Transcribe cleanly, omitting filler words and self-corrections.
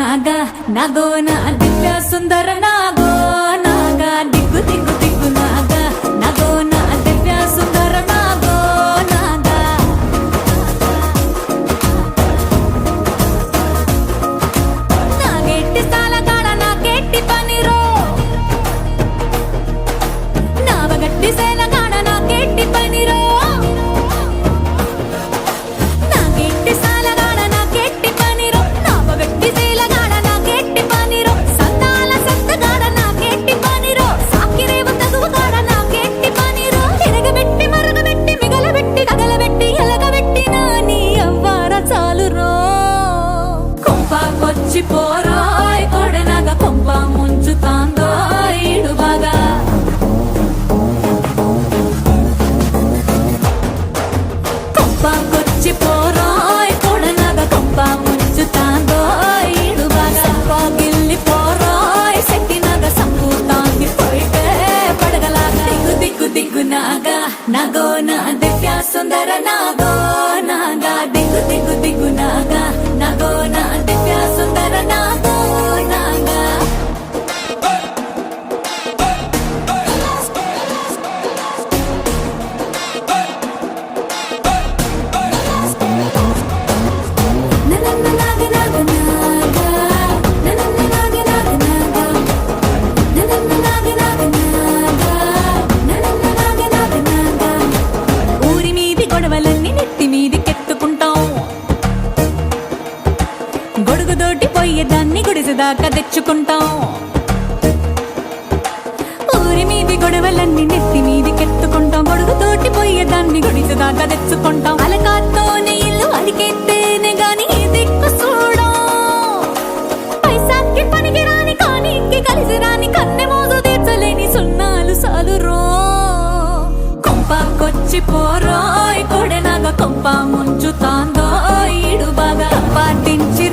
నాగా నాగో నా దివ్య సుందర నాగో నాగా దిగ్గు దిగ్గు దిగ్గు నాగా నాగో నా దివ్య సుందర నాగో నాగా నాగెట్టి సాలగాడ నాకెట్టి పనిరో నావగట్టి సేలగాడ నాకెట్టి పనిరో నాకెట్టి సాలగాడ నాకెట్టి పనిరో నావగట్టి సేలగాడ నాకెట్టి పనిరో సంతాల సత్తగాడ నాకెట్టి పనిరో సాకిరేవ తగువగాడ నాకెట్టి పనిరో తిరగబెట్టి మరగబెట్టి మిగలబెట్టి తగలబెట్టి ఎలగబెట్టి నాని అవ్వార చాలురో కొంపకొచ్చి పోరాయ్ కొడనగ కొంప ముంచుతాందో ఈడు బాగా కొంపకొచ్చి పోరాయ్ కొడనగ కొంప ముంచుతాందో ఈడు బాగా సంపాగిల్లి పోరాయ్ సెట్టినగ సంపూతాంది పోయితే పడగలాగా దిగ్గు దిగ్గు దిగ్గు నాగా నాగో నా దివ్య సుందర నాగో నాగా దిగ్గు దిగ్గు దిగ్గు నాగా నాగో నా దివ్య సుందర నాగో నాగా ననన్న నాగ నాగ నాగా ననన్న నాగ నాగ నాగా ననన్న నాగ నాగ నాగా ననన్న నాగ నాగ నాగా ఊరి మీది గొడవలన్నీ నెత్తి మీదికెత్తుకుంటాం గొడుగుదోటి పోయేదాన్ని గుడిసెదాకా తెచ్చుకుంటాం ఊరి మీది గొడవలన్నీ నెత్తి మీదికెత్తుకుంటాం గొడుగుతోటి పోయేదాన్ని గుడిసెదాకా తెచ్చుకుంటాం అలకాతోనే ఇల్లు అలికెత్తేనే గాని ఈ దిక్కు చూడం పైసాకి పనికి రాని కానీకి కలిసి రాని కన్నె మోజు తీర్చలేని సున్నాలు సాలురో కొంపకొచ్చి పోరాయ్ కొడెనగ కొంప ముంచుతాందో ఈడు బాగా పాటించి